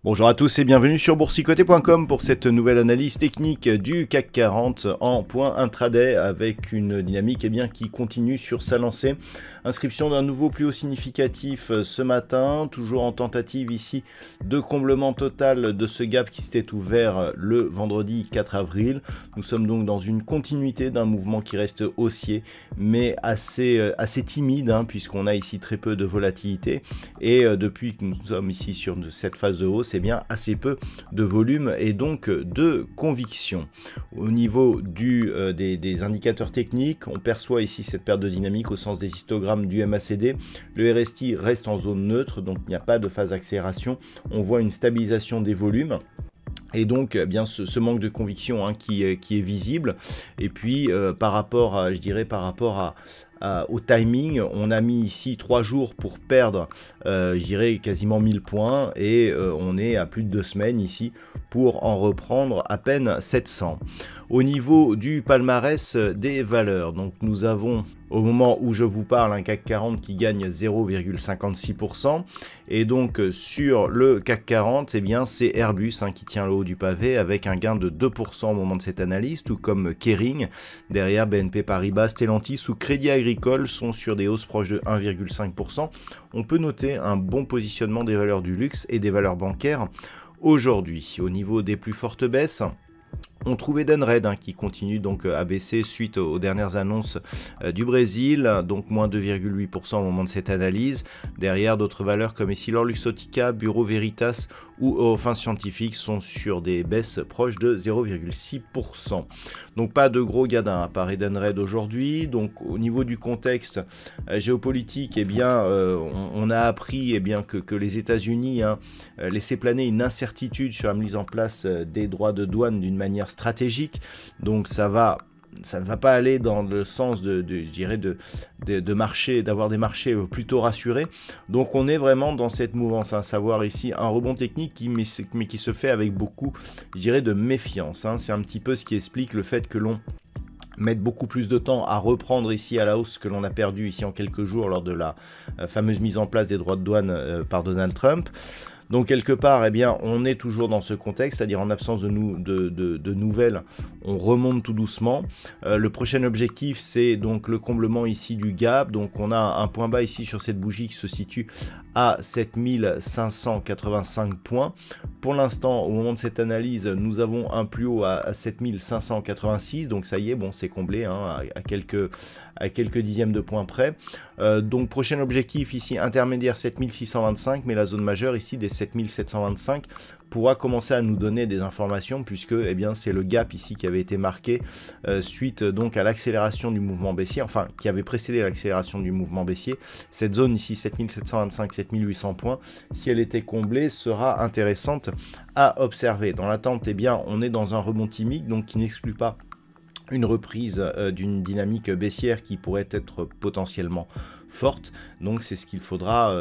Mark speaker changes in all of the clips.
Speaker 1: Bonjour à tous et bienvenue sur boursicoté.com pour cette nouvelle analyse technique du CAC 40 en point intraday avec une dynamique qui continue sur sa lancée. Inscription d'un nouveau plus haut significatif ce matin, toujours en tentative ici de comblement total de ce gap qui s'était ouvert le vendredi 4 avril. Nous sommes donc dans une continuité d'un mouvement qui reste haussier mais assez timide puisqu'on a ici très peu de volatilité et depuis que nous sommes ici sur cette phase de hausse, bien assez peu de volume et donc de conviction. Au niveau des indicateurs techniques, on perçoit ici cette perte de dynamique au sens des histogrammes du MACD. Le RSI reste en zone neutre, donc il n'y a pas de phase d'accélération. On voit une stabilisation des volumes. Et donc, ce manque de conviction qui est visible. Et puis, par rapport au timing, on a mis ici 3 jours pour perdre, quasiment 1000 points. Et on est à plus de 2 semaines ici pour en reprendre à peine 700. Au niveau du palmarès des valeurs, donc nous avons au moment où je vous parle un CAC 40 qui gagne 0,56% et donc sur le CAC 40 c'est Airbus qui tient le haut du pavé avec un gain de 2% au moment de cette analyse, tout comme Kering. Derrière, BNP Paribas, Stellantis ou Crédit Agricole sont sur des hausses proches de 1,5%. On peut noter un bon positionnement des valeurs du luxe et des valeurs bancaires aujourd'hui. Au niveau des plus fortes baisses, on trouve Edenred qui continue donc à baisser suite aux dernières annonces du Brésil, donc moins 2,8% au moment de cette analyse. Derrière, d'autres valeurs comme ici Luxottica, Bureau Veritas ou Eurofins Scientifique sont sur des baisses proches de 0,6%. Donc pas de gros gadins à part Edenred aujourd'hui. Donc au niveau du contexte géopolitique, on a appris que les États-Unis laissaient planer une incertitude sur la mise en place des droits de douane d'une manière stratégique, donc ça ne va pas aller dans le sens de marché, d'avoir des marchés plutôt rassurés. Donc on est vraiment dans cette mouvance, à savoir ici un rebond technique qui se fait avec beaucoup, de méfiance. C'est un petit peu ce qui explique le fait que l'on mette beaucoup plus de temps à reprendre ici à la hausse que l'on a perdu ici en quelques jours lors de la fameuse mise en place des droits de douane par Donald Trump. Donc quelque part, on est toujours dans ce contexte, c'est-à-dire en absence de nouvelles, on remonte tout doucement. Le prochain objectif, c'est donc le comblement ici du gap. Donc on a un point bas ici sur cette bougie qui se situe à 7585 points. Pour l'instant, au moment de cette analyse, nous avons un plus haut à 7586. Donc ça y est, c'est comblé à quelques dixièmes de points près. Donc prochain objectif ici intermédiaire 7625, mais la zone majeure ici des 7725 pourra commencer à nous donner des informations puisque c'est le gap ici qui avait été marqué suite donc à l'accélération du mouvement baissier, enfin qui avait précédé l'accélération du mouvement baissier. Cette zone ici 7725 7800 points, si elle était comblée, sera intéressante à observer. Dans l'attente, on est dans un rebond timide, donc qui n'exclut pas une reprise d'une dynamique baissière qui pourrait être potentiellement forte. Donc c'est ce qu'il faudra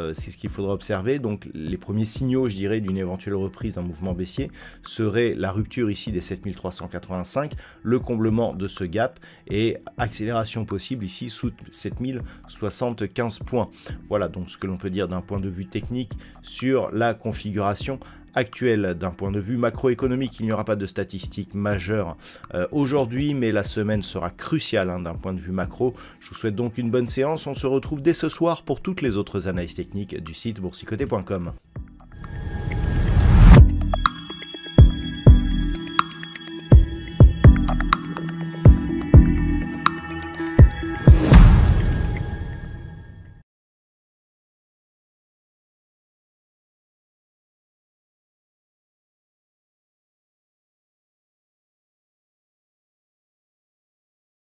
Speaker 1: observer. Donc les premiers signaux, d'une éventuelle reprise d'un mouvement baissier serait la rupture ici des 7385, le comblement de ce gap et accélération possible ici sous 7075 points. Voilà donc ce que l'on peut dire d'un point de vue technique sur la configuration actuelle. D'un point de vue macroéconomique, il n'y aura pas de statistiques majeures aujourd'hui, mais la semaine sera cruciale d'un point de vue macro. Je vous souhaite donc une bonne séance. On se retrouve dès ce soir pour toutes les autres analyses techniques du site boursicoté.com.